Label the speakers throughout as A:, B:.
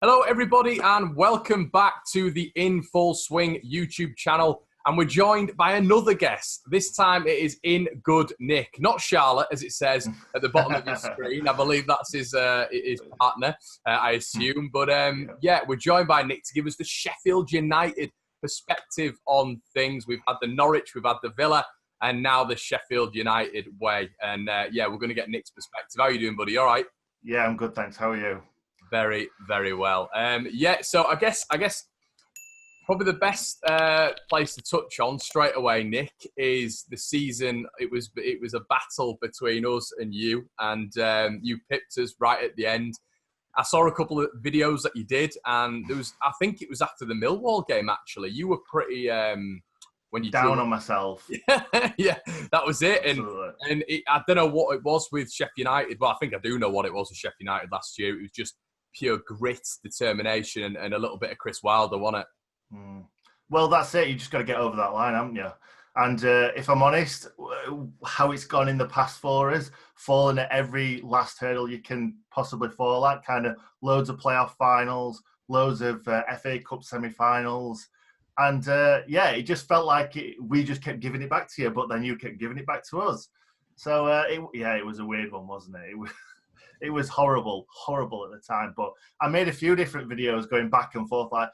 A: Hello, everybody, and welcome back to the In Full Swing YouTube channel. And we're joined by another guest. This time it is In Good Nick, not Charlotte, as it says at the bottom of your screen. I believe that's his partner, I assume. But yeah, we're joined by Nick to give us the Sheffield United perspective on things. We've had the Norwich, we've had the Villa, and now the Sheffield United way. And yeah, we're going to get Nick's perspective. How are you doing, buddy? All right?
B: Yeah, I'm good, thanks. How are you?
A: Very, very well. Yeah, so I guess probably the best place to touch on straight away, Nick, is the season. It was a battle between us and you, and you pipped us right at the end. I saw a couple of videos that you did, and I think it was after the Millwall game. Actually, you were pretty when you
B: down on myself.
A: Yeah, that was it.
B: Absolutely.
A: I don't know what it was with Sheffield United. Well, I think I do know what it was with Sheffield United last year. It was just pure grit, determination, and a little bit of Chris Wilder, wasn't it?
B: Well, that's it. You just got to get over that line, haven't you? And if I'm honest, how it's gone in the past for us, falling at every last hurdle you can possibly fall at, kind of loads of playoff finals, loads of FA Cup semi-finals. And yeah, it just felt like we just kept giving it back to you, but then you kept giving it back to us. So it was a weird one, wasn't it? It was horrible at the time. But I made a few different videos going back and forth, like,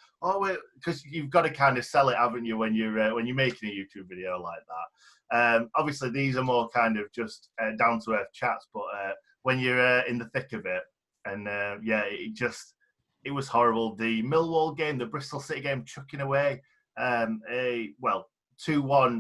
B: because you've got to kind of sell it, haven't you, when you're making a YouTube video like that. Obviously, these are more kind of just down to earth chats. But when you're in the thick of it, and yeah, it was horrible. The Millwall game, the Bristol City game, chucking away 2-1.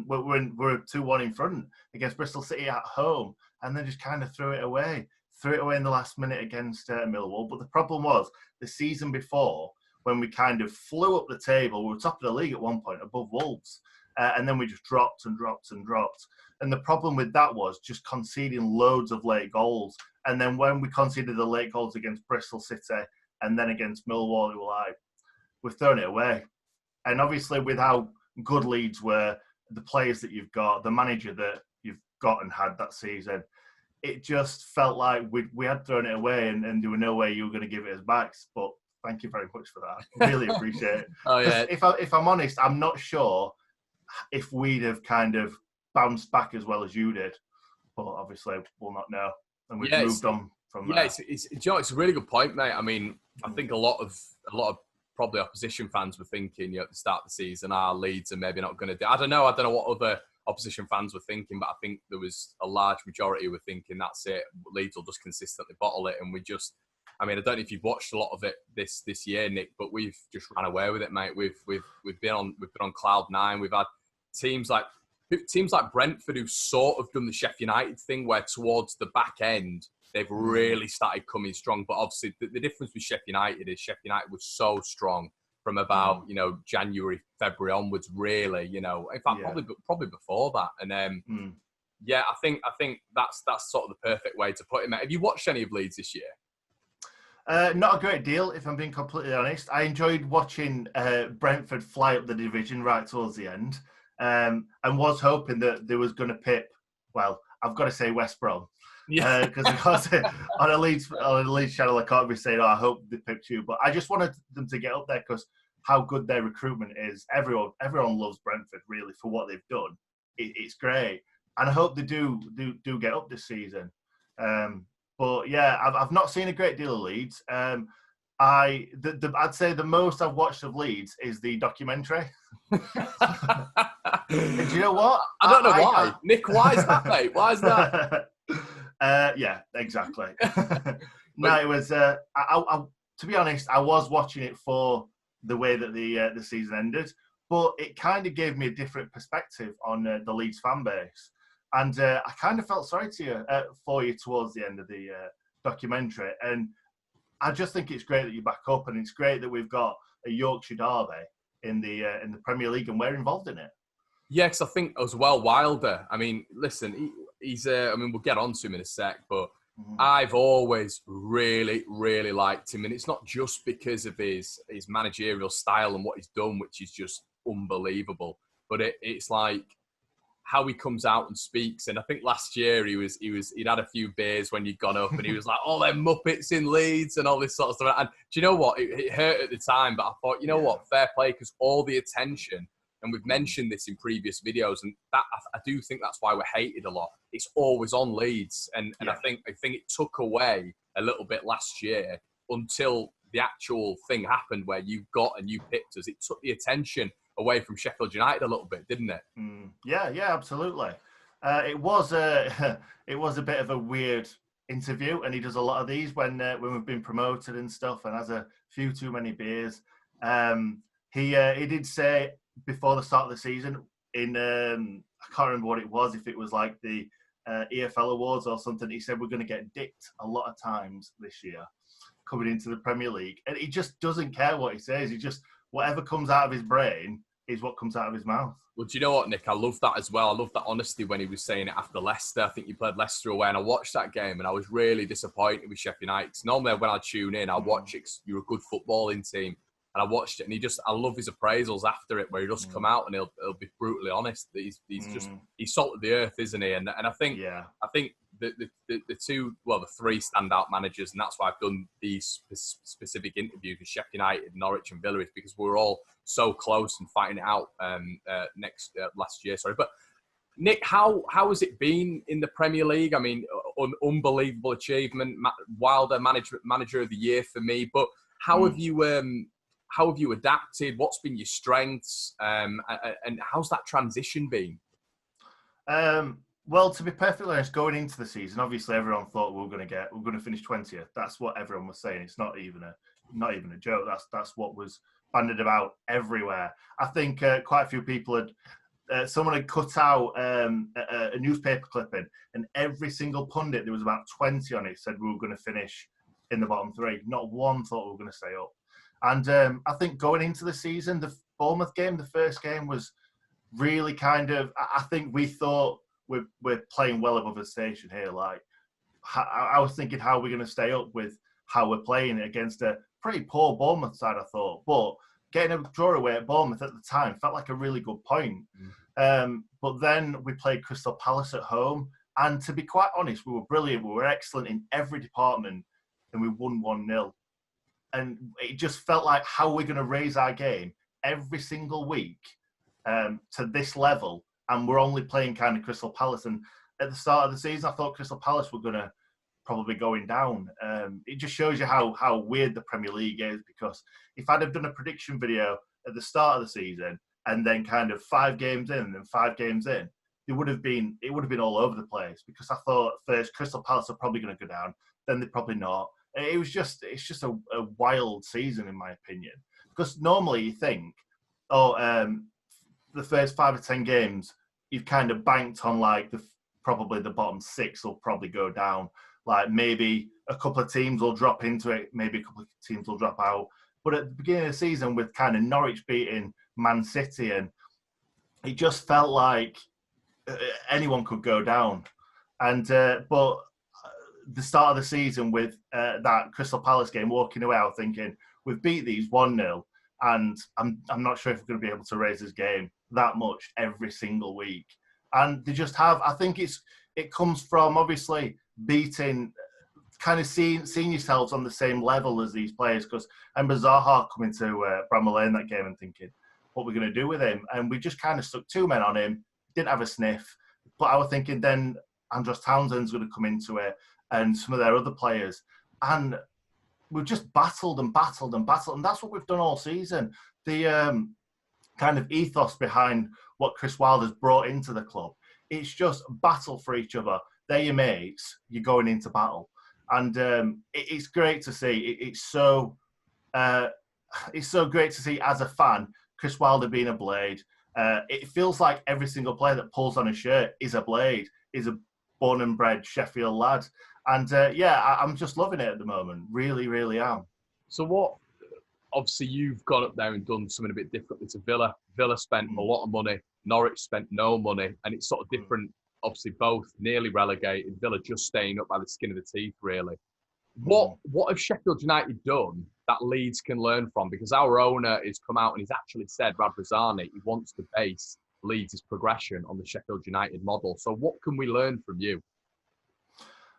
B: We're 2-1 in front against Bristol City at home, and then just kind of threw it away in the last minute against Millwall. But the problem was the season before, when we kind of flew up the table, we were top of the league at one point, above Wolves, and then we just dropped. And the problem with that was just conceding loads of late goals. And then when we conceded the late goals against Bristol City and then against Millwall, we were like, we've thrown it away. And obviously with how good Leeds were, the players that you've got, the manager that you've got and had that season, it just felt like we had thrown it away and there were no way you were going to give it us back. But thank you very much for that. Really appreciate it.
A: Oh, yeah.
B: If I'm honest, I'm not sure if we'd have kind of bounced back as well as you did. But obviously, we'll not know. And we've moved on from there.
A: Yeah, it's a really good point, mate. I mean, I think a lot of probably opposition fans were thinking, at the start of the season, Leeds are maybe not going to do. I don't know what other opposition fans were thinking, but I think there was a large majority who were thinking that's it. Leeds will just consistently bottle it, and I don't know if you've watched a lot of it this year, Nick, but we've just ran away with it, mate. We've been on cloud nine. We've had teams like Brentford who sort of done the Sheffield United thing, where towards the back end they've really started coming strong. But obviously the difference with Sheffield United is Sheffield United was so strong from about January, February onwards, really. In fact, probably before that. And yeah, I think that's sort of the perfect way to put it, mate. Have you watched any of Leeds this year?
B: Not a great deal, if I'm being completely honest. I enjoyed watching Brentford fly up the division right towards the end, and was hoping that there was going to pip. Well, I've got to say West Brom. Yeah, because on a Leeds channel, I can't be saying, I hope they picked you, but I just wanted them to get up there because how good their recruitment is. Everyone loves Brentford really for what they've done. It's great, and I hope they do get up this season. But yeah, I've not seen a great deal of Leeds. I'd say the most I've watched of Leeds is the documentary. Do you know what?
A: I don't know why. Nick, why is that, mate? Why is that?
B: Yeah, exactly. No, it was. To be honest, I was watching it for the way that the season ended, but it kind of gave me a different perspective on the Leeds fan base, and I kind of felt sorry for you towards the end of the documentary. And I just think it's great that you're back up, and it's great that we've got a Yorkshire derby in the Premier League, and we're involved in it.
A: Yeah, because I think as well, Wilder. I mean, listen, he's. We'll get on to him in a sec, but I've always really, really liked him, and it's not just because of his managerial style and what he's done, which is just unbelievable. But it's like how he comes out and speaks. And I think last year he'd had a few beers when you'd gone up, and he was like, "Oh, them Muppets in Leeds" and all this sort of stuff. And do you know what? It hurt at the time, but I thought, you know what, fair play, because all the attention, and we've mentioned this in previous videos, and that I do think that's why we're hated a lot. It's always on Leeds, and I think it took away a little bit last year until the actual thing happened where you got and you picked us. It took the attention away from Sheffield United a little bit, didn't it?
B: Yeah, absolutely. It was a bit of a weird interview, and he does a lot of these when we've been promoted and stuff, and has a few too many beers. He did say before the start of the season, in I can't remember what it was, if it was like the EFL Awards or something, he said we're going to get dicked a lot of times this year coming into the Premier League, and he just doesn't care what he says. He just, whatever comes out of his brain is what comes out of his mouth.
A: Well, do you know what, Nick? I love that as well. I love that honesty when he was saying it after Leicester. I think you played Leicester away, and I watched that game, and I was really disappointed with Sheffield United. Normally, when I tune in, I watch it 'cause you're a good footballing team, and I watched it, and I love his appraisals after it, where he just come out and he'll be brutally honest. He's salt of the earth, isn't he? And I think the three standout managers, and that's why I've done these specific interviews with Sheffield United, Norwich, and Villa, is because we're all so close and fighting it out last year. Sorry, but Nick, how has it been in the Premier League? I mean, unbelievable achievement, Wilder manager of the year for me. But how have you adapted? What's been your strengths? And how's that transition been?
B: Well, to be perfectly honest, going into the season, obviously everyone thought we were going to finish 20th. That's what everyone was saying. It's not even a joke. That's what was bandied about everywhere. I think quite a few people someone had cut out a newspaper clipping, and every single pundit, there was about 20 on it, said we were going to finish in the bottom three. Not one thought we were going to stay up. And I think going into the season, the Bournemouth game, the first game, was really kind of, I think we thought we're playing well above the station here. Like, I was thinking, how are we going to stay up with how we're playing against a pretty poor Bournemouth side, I thought. But getting a draw away at Bournemouth at the time felt like a really good point. But then we played Crystal Palace at home. And to be quite honest, we were brilliant. We were excellent in every department, and we won 1-0. And it just felt like, how are we going to raise our game every single week to this level? And we're only playing kind of Crystal Palace. And at the start of the season, I thought Crystal Palace were going to probably going down. It just shows you how weird the Premier League is, because if I'd have done a prediction video at the start of the season and then kind of 5 games in and then 5 games in, it would have been all over the place, because I thought first Crystal Palace are probably going to go down, then they're probably not. It's just a wild season, in my opinion, because normally you think, the first 5 or 10 games, you've kind of banked on like probably the bottom 6 will probably go down. Like maybe a couple of teams will drop into it, maybe a couple of teams will drop out. But at the beginning of the season, with kind of Norwich beating Man City, and it just felt like anyone could go down. And but the start of the season with that Crystal Palace game, walking away, I was thinking, we've beat these 1-0, and I'm not sure if we're going to be able to raise this game that much every single week. And they just have, I think it comes from obviously beating, kind of seeing yourselves on the same level as these players. Because I remember Zaha coming to Bramall Lane that game and thinking, what we're going to do with him? And we just kind of stuck 2 men on him, didn't have a sniff. But I was thinking then Andros Townsend's going to come into it, and some of their other players. And we've just battled and battled and battled. And that's what we've done all season. The kind of ethos behind what Chris Wilder's brought into the club, it's just battle for each other. They're your mates, you're going into battle. And it's great to see. It's so great to see as a fan, Chris Wilder being a Blade. It feels like every single player that pulls on a shirt is a Blade, is a born and bred Sheffield lad. And I'm just loving it at the moment. Really, really am.
A: So obviously you've gone up there and done something a bit differently to Villa. Villa spent a lot of money. Norwich spent no money. And it's sort of different. Obviously both nearly relegated. Villa just staying up by the skin of the teeth, really. What have Sheffield United done that Leeds can learn from? Because our owner has come out and he's actually said, Radrizzani, he wants to base Leeds' progression on the Sheffield United model. So what can we learn from you?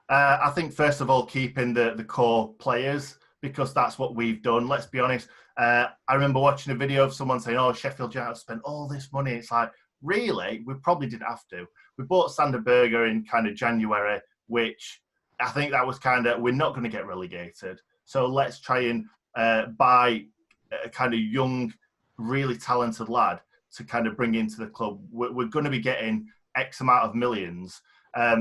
B: I think, first of all, keeping the core players, because that's what we've done. Let's be honest. I remember watching a video of someone saying, oh, Sheffield United spent all this money. It's like, really? We probably didn't have to. We bought Sander Berger in kind of January, which I think that was kind of, we're not going to get relegated. So let's try and buy a kind of young, really talented lad to kind of bring into the club. We're going to be getting X amount of millions.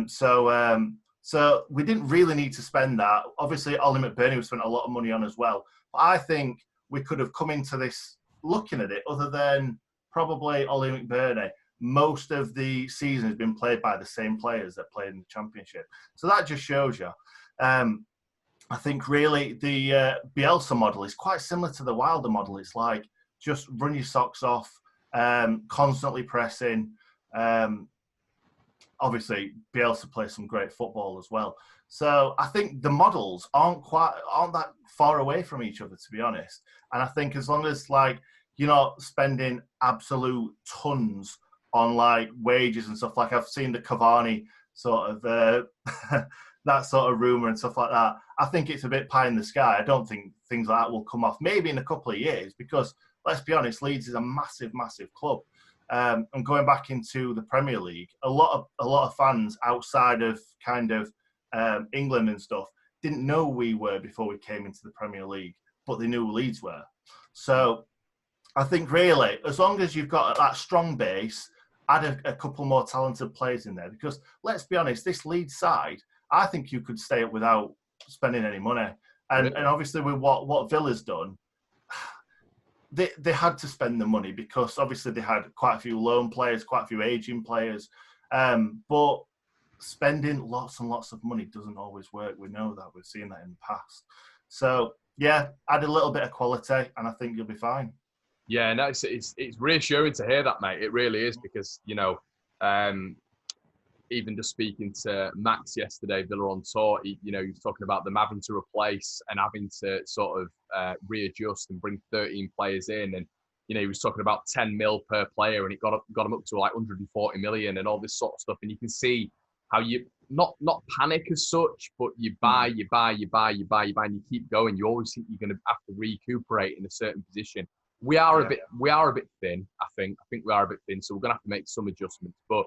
B: So we didn't really need to spend that. Obviously, Ollie McBurney was spent a lot of money on as well. But I think we could have come into this looking at it, other than probably Ollie McBurney, most of the season has been played by the same players that played in the Championship. So that just shows you. I think really the Bielsa model is quite similar to the Wilder model. It's like, just run your socks off, constantly pressing. Obviously, Bielsa plays some great football as well. So I think the models aren't that far away from each other, to be honest. And I think as long as like you're not spending absolute tons on like wages and stuff, like I've seen the Cavani sort of that sort of rumor and stuff like that. I think it's a bit pie in the sky. I don't think things like that will come off. Maybe in a couple of years, because let's be honest, Leeds is a massive, massive club. And going back into the Premier League, a lot of fans outside of kind of England and stuff didn't know we were before we came into the Premier League, but they knew Leeds were. So I think really, as long as you've got that strong base, add a couple more talented players in there, because let's be honest, this Leeds side, I think you could stay up without spending any money. And
A: Really?
B: and obviously with what Villa's done, they had to spend the money, because obviously they had quite a few loan players, quite a few aging players. But spending lots and lots of money doesn't always work. We know that. We've seen that in the past. So, yeah, add a little bit of quality and I think you'll be fine.
A: Yeah, no, it's reassuring to hear that, mate. It really is, because, you know, even just speaking to Max yesterday, Villa on tour, he was talking about them having to replace and having to sort of readjust and bring 13 players in. And, he was talking about 10 mil per player, and it got them up to like 140 million and all this sort of stuff. And you can see how you not panic as such, but you buy, and you keep going. You always think you're going to have to recuperate in a certain position. We are a bit thin, I think. I think we are a bit thin, so we're going to have to make some adjustments. But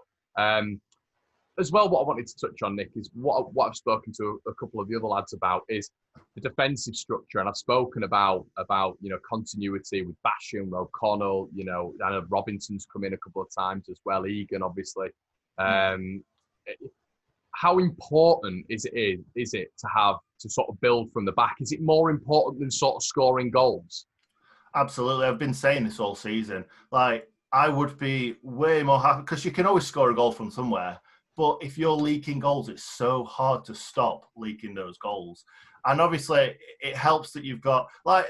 A: as well, what I wanted to touch on, Nick, is what I've spoken to a couple of the other lads about is the defensive structure. And I've spoken about continuity with Basham, O'Connell, I know Robinson's come in a couple of times as well, Egan, obviously. How important is it to sort of build from the back? Is it more important than sort of scoring goals?
B: Absolutely. I've been saying this all season. Like, I would be way more happy, because you can always score a goal from somewhere. But if you're leaking goals, it's so hard to stop leaking those goals. And obviously, it helps that you've got, like,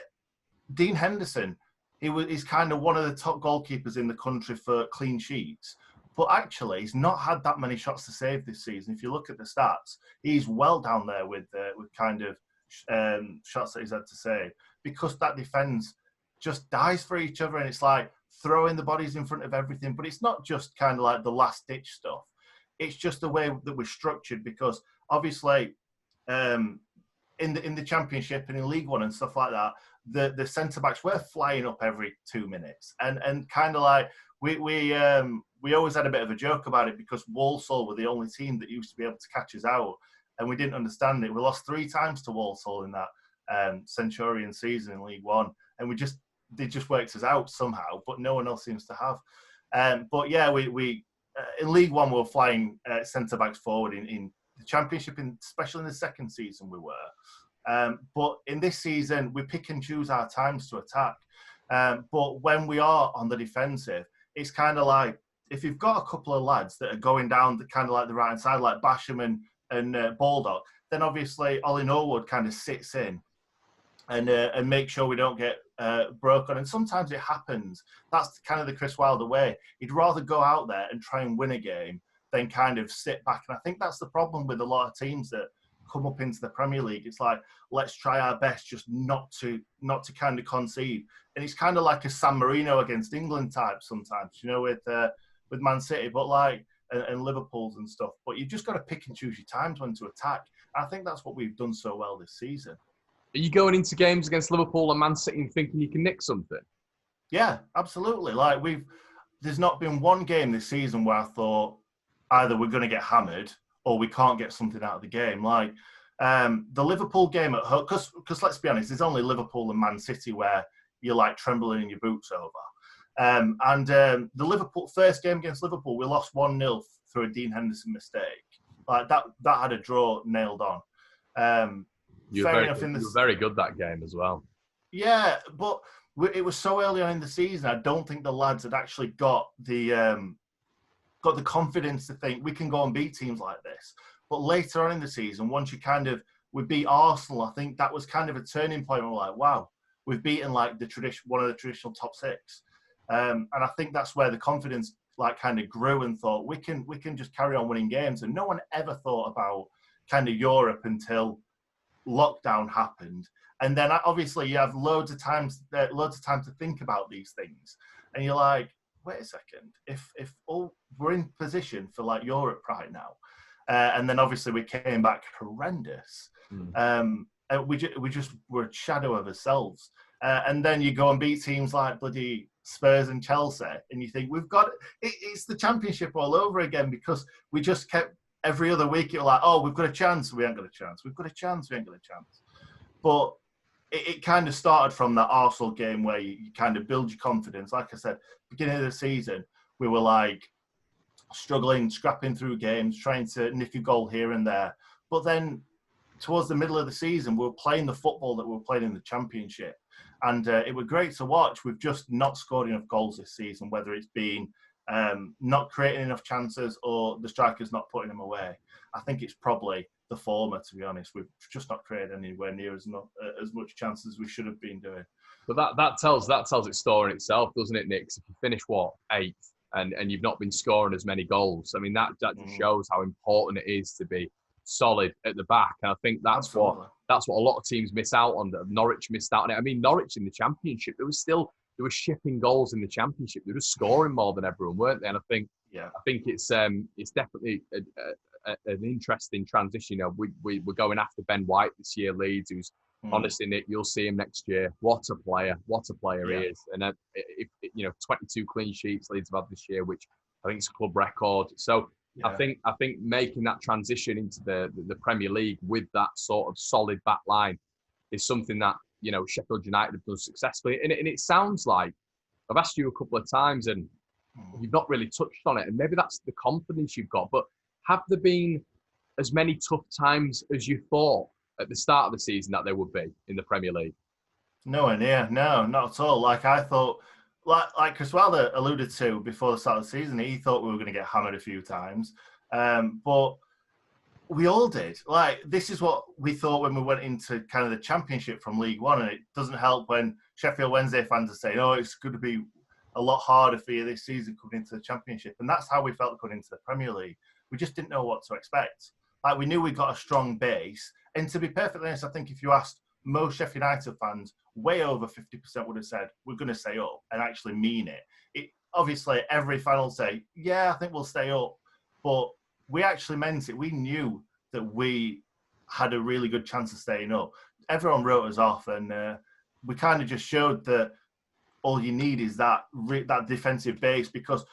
B: Dean Henderson. He's kind of one of the top goalkeepers in the country for clean sheets. But actually, he's not had that many shots to save this season. If you look at the stats, he's well down there with kind of shots that he's had to save, because that defence just dies for each other. And it's like throwing the bodies in front of everything. But it's not just kind of like the last-ditch stuff. It's just the way that we're structured, because obviously in the Championship and in League One and stuff like that, the centre-backs, we're flying up every 2 minutes. And kind of like we always had a bit of a joke about it, because Walsall were the only team that used to be able to catch us out, and we didn't understand it. We lost 3 times to Walsall in that Centurion season in League One, and they just worked us out somehow, but no one else seems to have. But yeah, we in League One, we were flying centre-backs forward. In the Championship, especially in the second season, we were. But in this season, we pick and choose our times to attack. But when we are on the defensive, it's kind of like, if you've got a couple of lads that are going down the kind of like the right-hand side, like Basham and Baldock, then obviously Ollie Norwood kind of sits in and make sure we don't get broken. And sometimes it happens. That's kind of the Chris Wilder way. He'd rather go out there and try and win a game than kind of sit back. And I think that's the problem with a lot of teams that come up into the Premier League. It's like, let's try our best just not to kind of concede. And it's kind of like a San Marino against England type sometimes, with with Man City, but like and Liverpool's and stuff. But you've just got to pick and choose your times when to attack. And I think that's what we've done so well this season.
A: Are you going into games against Liverpool and Man City and thinking you can nick something?
B: Yeah, absolutely. Like there's not been one game this season where I thought either we're going to get hammered or we can't get something out of the game. Like the Liverpool game at home, because let's be honest, there's only Liverpool and Man City where you're like trembling in your boots over. The Liverpool first game against Liverpool, we lost 1-0 through a Dean Henderson mistake. Like that had a draw nailed on.
A: You were very good that game as well.
B: Yeah, but it was so early on in the season. I don't think the lads had actually got the confidence to think we can go and beat teams like this. But later on in the season, once we beat Arsenal, I think that was kind of a turning point. We're like, wow, we've beaten like one of the traditional top six. And I think that's where the confidence like kind of grew and thought we can just carry on winning games. And no one ever thought about kind of Europe until lockdown happened. And then obviously you have loads of time to think about these things. And you're like, wait a second, if we're in position for like Europe right now, and then obviously we came back horrendous. And we just were a shadow of ourselves. And then you go and beat teams like bloody Spurs and Chelsea, and you think it's the Championship all over again, because we just kept every other week. You're like, oh, we've got a chance, we ain't got a chance. We've got a chance, we ain't got a chance. But it kind of started from that Arsenal game where you kind of build your confidence. Like I said, beginning of the season, we were like struggling, scrapping through games, trying to nick a goal here and there. But then towards the middle of the season, we were playing the football that we were playing in the Championship. And it was great to watch. We've just not scored enough goals this season, whether it's been not creating enough chances or the strikers not putting them away. I think it's probably the former, to be honest. We've just not created anywhere near as much chances as we should have been doing.
A: But that tells its story in itself, doesn't it, Nick? If you finish eighth and you've not been scoring as many goals, I mean that just shows how important it is to be solid at the back. And I think that's what a lot of teams miss out on. Norwich missed out on it. I mean, Norwich in the Championship, they were shipping goals in the Championship. They were scoring more than everyone, weren't they? And I think it's definitely an interesting transition. You know, we're going after Ben White this year, Leeds, who's honestly, Nick, you'll see him next year. What a player he is. And if 22 clean sheets Leeds have had this year, which I think is a club record. So I think making that transition into the Premier League with that sort of solid back line is something that, you know, Sheffield United have done successfully. And it sounds like, I've asked you a couple of times and you've not really touched on it, and maybe that's the confidence you've got, but have there been as many tough times as you thought at the start of the season that there would be in the Premier League?
B: Nowhere near. No, not at all. Like I thought, like Chris Wilder alluded to before the start of the season, he thought we were going to get hammered a few times. But we all did. Like, this is what we thought when we went into kind of the Championship from League One, and it doesn't help when Sheffield Wednesday fans are saying, oh, it's going to be a lot harder for you this season coming into the Championship. And that's how we felt going into the Premier League. We just didn't know what to expect. Like, we knew we got a strong base. And to be perfectly honest, I think if you asked most Sheffield United fans, way over 50% would have said, we're going to stay up, and actually mean it. Obviously, every fan will say, yeah, I think we'll stay up. But we actually meant it. We knew that we had a really good chance of staying up. Everyone wrote us off, and we kind of just showed that all you need is that defensive base, because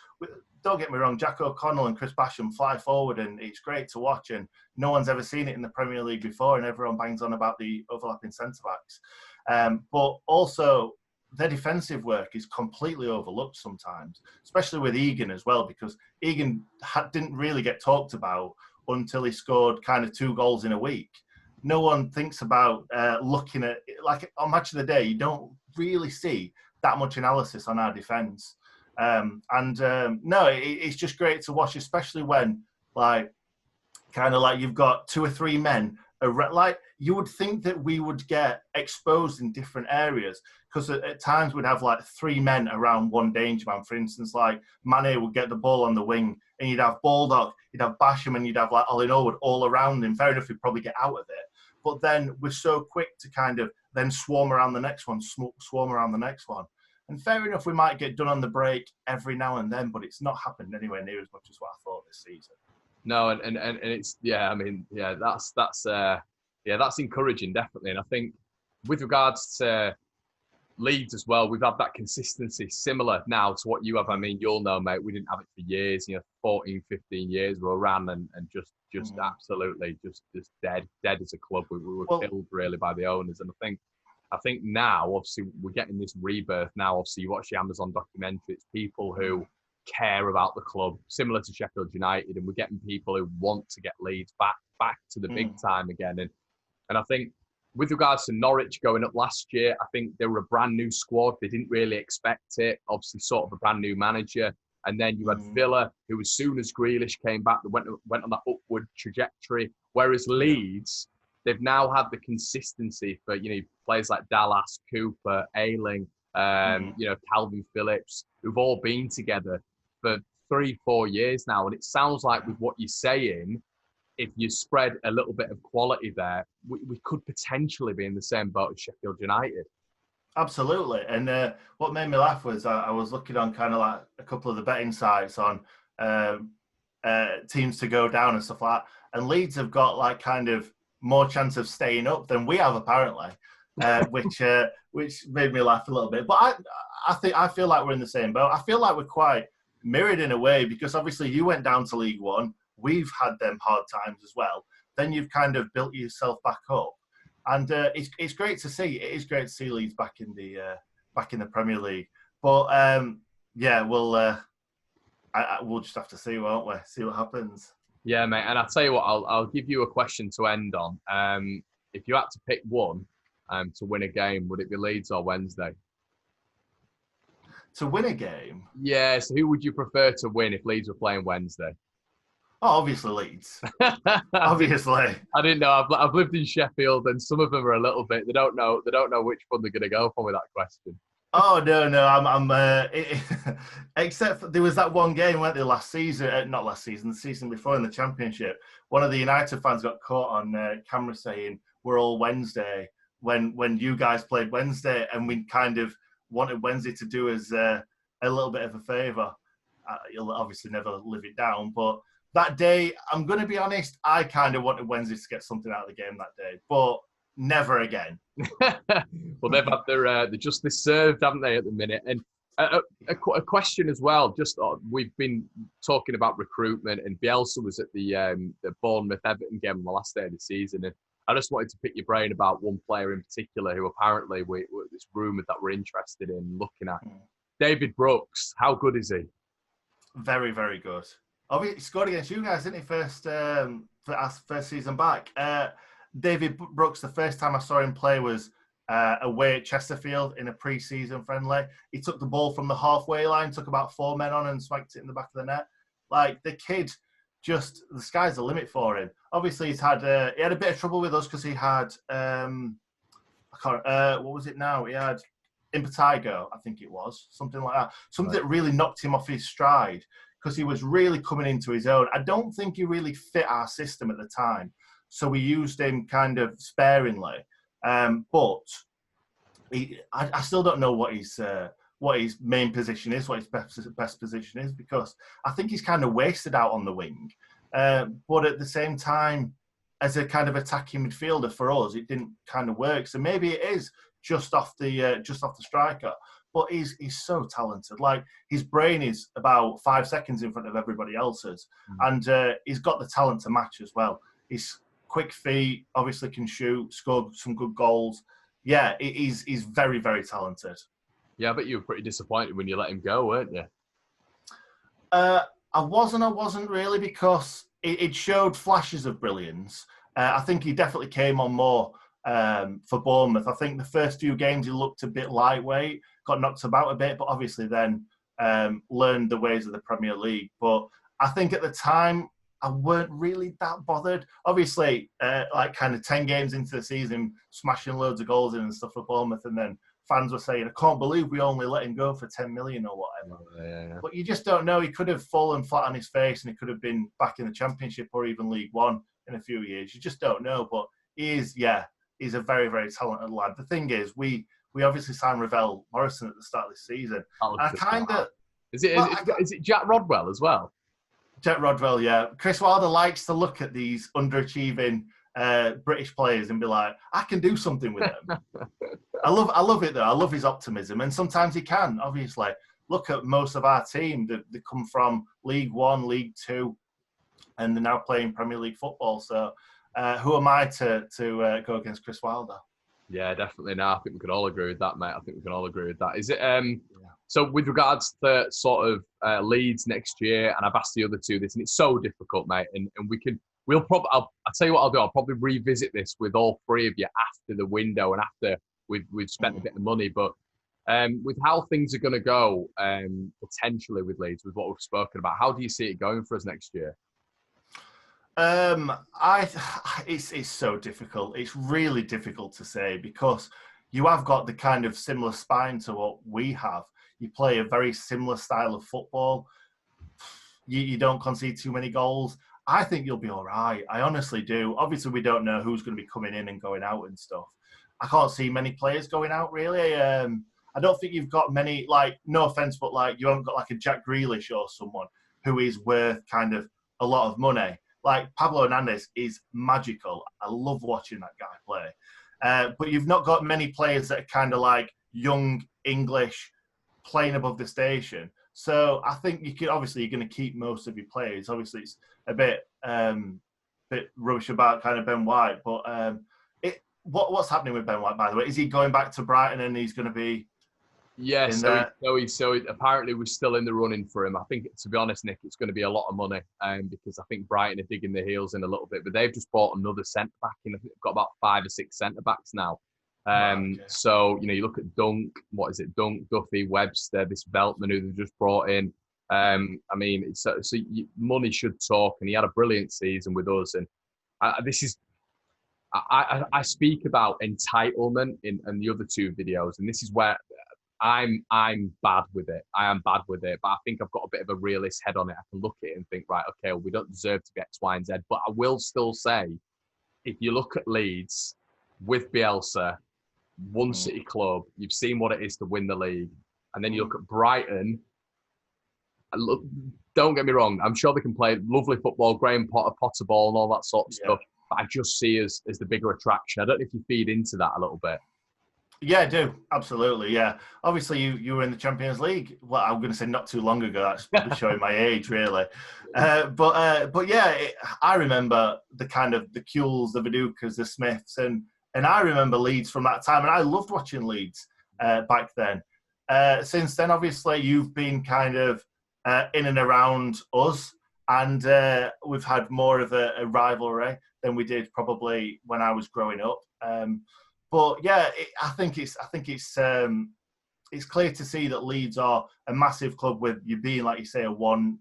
B: don't get me wrong, Jack O'Connell and Chris Basham fly forward, and it's great to watch, and no one's ever seen it in the Premier League before, and everyone bangs on about the overlapping centre-backs. But also, their defensive work is completely overlooked sometimes, especially with Egan as well, because Egan didn't really get talked about until he scored kind of 2 goals in a week. No one thinks about looking at, like on Match of the Day, you don't really see that much analysis on our defence. No, it's just great to watch, especially when you've got 2 or 3 men. Like, you would think that we would get exposed in different areas, because at times we'd have like 3 men around one danger man. For instance, like Mane would get the ball on the wing, and you'd have Baldock, you'd have Basham, and you'd have like Ollie Norwood all around him. Fair enough, he'd probably get out of it. But then we're so quick to kind of then swarm around the next one, swarm around the next one. And fair enough, we might get done on the break every now and then, but it's not happened anywhere near as much as what I thought this season.
A: No, and it's that's encouraging, definitely. And I think with regards to Leeds as well, we've had that consistency similar now to what you have. I mean, you'll know, mate, we didn't have it for years, 14, 15 years we ran and just absolutely just dead as a club. We were killed really by the owners. And I think now, obviously, we're getting this rebirth now. Obviously, you watch the Amazon documentary, it's people who care about the club, similar to Sheffield United, and we're getting people who want to get Leeds back to the big time again. And I think with regards to Norwich going up last year, I think they were a brand new squad. They didn't really expect it. Obviously, sort of a brand new manager. And then you had Villa, who as soon as Grealish came back, they went on that upward trajectory. Whereas Leeds, they've now had the consistency for, players like Dallas, Cooper, Ayling, Calvin Phillips, who've all been together for 3-4 years now. And it sounds like with what you're saying, if you spread a little bit of quality there, we could potentially be in the same boat as Sheffield United.
B: Absolutely. And what made me laugh was I was looking on kind of like a couple of the betting sites on teams to go down and stuff like that. And Leeds have got like kind of more chance of staying up than we have apparently, which made me laugh a little bit. But I feel like we're in the same boat. I feel like we're quite mirrored in a way, because obviously you went down to League One. We've had them hard times as well. Then you've kind of built yourself back up. And it's great to see. It is great to see Leeds back in the Premier League. But we'll just have to see, won't we? See what happens.
A: Yeah, mate. And I'll tell you what, I'll give you a question to end on. If you had to pick one to win a game, would it be Leeds or Wednesday?
B: To win a game?
A: Yeah. So who would you prefer to win if Leeds were playing Wednesday?
B: Oh, obviously Leeds. Obviously.
A: I didn't know. I've lived in Sheffield, and some of them are a little bit. They don't know which one they're going to go for with that question.
B: Oh no! Except for, there was that one game, weren't there, last season? Not last season, the season before in the Championship. One of the United fans got caught on camera saying we're all Wednesday when you guys played Wednesday, and we kind of wanted Wednesday to do us a little bit of a favour. You'll obviously never live it down, but that day, I'm going to be honest, I kind of wanted Wednesday to get something out of the game that day, but never again.
A: Well, they've had their justice served, haven't they, at the minute? And a question as well. Just we've been talking about recruitment, and Bielsa was at the Bournemouth-Everton game on the last day of the season, and I just wanted to pick your brain about one player in particular who apparently it's rumoured that we're interested in looking at. David Brooks, how good is he?
B: Very, very good. Oh, he scored against you guys, didn't he? First season back. David Brooks, the first time I saw him play was away at Chesterfield in a pre-season friendly. He took the ball from the halfway line, took about 4 men on and smacked it in the back of the net. Like, the kid, the sky's the limit for him. Obviously, he had a bit of trouble with us because he had, what was it now? He had impetigo, I think it was, something like that. Something that really knocked him off his stride, because he was really coming into his own. I don't think he really fit our system at the time, so we used him kind of sparingly. But I still don't know what his main position is, what his best position is, because I think he's kind of wasted out on the wing. But at the same time, as a kind of attacking midfielder for us, it didn't kind of work. So maybe it is just off the striker. But he's so talented. Like, his brain is about 5 seconds in front of everybody else's. And he's got the talent to match as well. He's quick feet, obviously can shoot, score some good goals. Yeah, he's very, very talented.
A: Yeah, I bet you were pretty disappointed when you let him go, weren't you?
B: I wasn't really, because it showed flashes of brilliance. I think he definitely came on more for Bournemouth. I think the first few games he looked a bit lightweight, got knocked about a bit, but obviously then learned the ways of the Premier League. But I think at the time, I weren't really that bothered. Obviously, like kind of 10 games into the season, smashing loads of goals in and stuff for Bournemouth, and then fans were saying, I can't believe we only let him go for 10 million or whatever.
A: Yeah.
B: But you just don't know. He could have fallen flat on his face, and he could have been back in the Championship or even League One in a few years. You just don't know. But he's a very, very talented lad. The thing is, we we obviously signed Ravel Morrison at the start of this season. And I kind of...
A: Is it Jack Rodwell as well?
B: Jack Rodwell, yeah. Chris Wilder likes to look at these underachieving British players and be like, I can do something with them. I love it though. I love his optimism, and sometimes he can. Obviously, look at most of our team. They come from League One, League Two, and they're now playing Premier League football. So, who am I to go against Chris Wilder?
A: Yeah, definitely. No, I think we can all agree with that, mate. I think we can all agree with that. Is it? So, with regards to sort of Leeds next year, and I've asked the other two this, and it's so difficult, mate. And we'll probably. I'll tell you what I'll do. I'll probably revisit this with all three of you after the window and after we've spent a bit of money. But with how things are going to go, potentially with Leeds, with what we've spoken about, how do you see it going for us next year?
B: It's so difficult. It's really difficult to say because you have got the kind of similar spine to what we have. You play a very similar style of football. You don't concede too many goals. I think you'll be all right. I honestly do. Obviously, we don't know who's going to be coming in and going out and stuff. I can't see many players going out, really. I don't think you've got many, like, no offence, but, like, you haven't got, like, a Jack Grealish or someone who is worth kind of a lot of money. Like, Pablo Hernandez is magical. I love watching that guy play. But you've not got many players that are kind of like young English playing above the station. So I think you're going to keep most of your players. Obviously, it's a bit rubbish about kind of Ben White. But what's happening with Ben White, by the way? Is he going back to Brighton and he's going to be...
A: Yeah, so apparently we're still in the running for him. I think, to be honest, Nick, it's going to be a lot of money because I think Brighton are digging their heels in a little bit, but they've just bought another centre-back in. I think they've got about 5 or 6 centre-backs now. So, you look at Dunk, Duffy, Webster, this Veltman who they've just brought in. I mean, money should talk, and he had a brilliant season with us. And I speak about entitlement in the other 2 videos, and this is where I'm bad with it. I am bad with it, but I think I've got a bit of a realist head on it. I can look at it and think, right, okay, well, we don't deserve to get X, Y, and Z. But I will still say, if you look at Leeds with Bielsa, one city club, you've seen what it is to win the league, and then you look at Brighton. Look, don't get me wrong, I'm sure they can play lovely football, Graham Potter, Potter ball, and all that sort of stuff. But I just see us as the bigger attraction. I don't know if you feed into that a little bit.
B: Yeah, I do. Absolutely, yeah. Obviously, you were in the Champions League. Well, I'm going to say not too long ago. That's probably showing my age, really. But yeah, I remember the kind of the Kuhls, the Vidukas, the Smiths, and I remember Leeds from that time, and I loved watching Leeds back then. Since then, obviously, you've been kind of in and around us, and we've had more of a rivalry than we did probably when I was growing up. But yeah, I think it's clear to see that Leeds are a massive club with you being, like you say, a one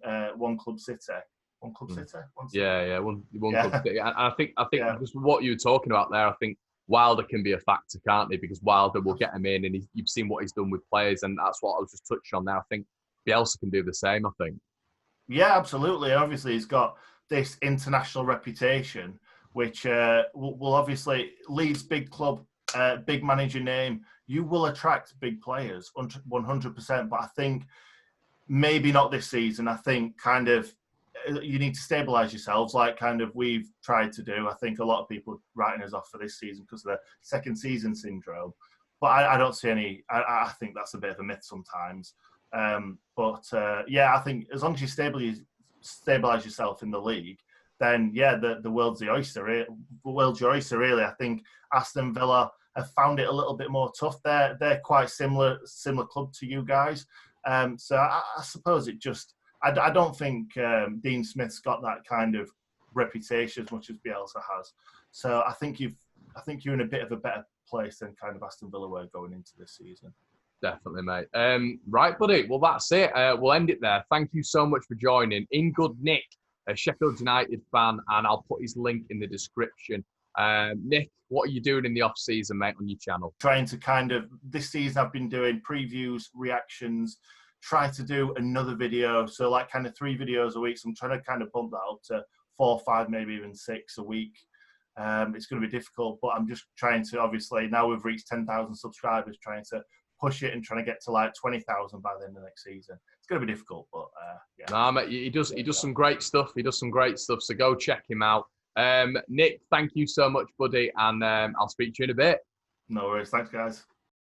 B: club city. One club city.
A: Yeah, one club city. And I think just what you were talking about there, I think Wilder can be a factor, can't he? Because Wilder will get him in, and you've seen what he's done with players, and that's what I was just touching on there. I think Bielsa can do the same. I think.
B: Yeah, absolutely. Obviously, he's got this international reputation, which will obviously Leeds, big club. Big manager name, you will attract big players 100%. But I think maybe not this season. I think kind of you need to stabilise yourselves, like kind of we've tried to do. I think a lot of people are writing us off for this season because of the second season syndrome. But I don't see any. I think that's a bit of a myth sometimes. Yeah, I think as long as you stabilise yourself in the league, then yeah, the world's the oyster. The world's your oyster, really. I think Aston Villa have found it a little bit more tough. They're quite similar club to you guys. So I suppose it just. I don't think Dean Smith's got that kind of reputation as much as Bielsa has. So I think you're in a bit of a better place than kind of Aston Villa were going into this season.
A: Definitely, mate. Right, buddy. Well, that's it. We'll end it there. Thank you so much for joining. In good Nick, a Sheffield United fan, and I'll put his link in the description. Nick, what are you doing in the off season, mate, on your channel?
B: Trying to kind of this season, I've been doing previews, reactions. Try to do another video, so like kind of 3 videos a week. So I'm trying to kind of bump that up to 4 or 5, maybe even 6 a week. It's going to be difficult, but I'm just trying to, obviously, now we've reached 10,000 subscribers, trying to push it and trying to get to like 20,000 by the end of next season. It's going to be difficult, but yeah.
A: Nah, mate, he does some great stuff. He does some great stuff. So go check him out. Nick, thank you so much, buddy, and I'll speak to you in a bit.
B: No worries. Thanks, guys.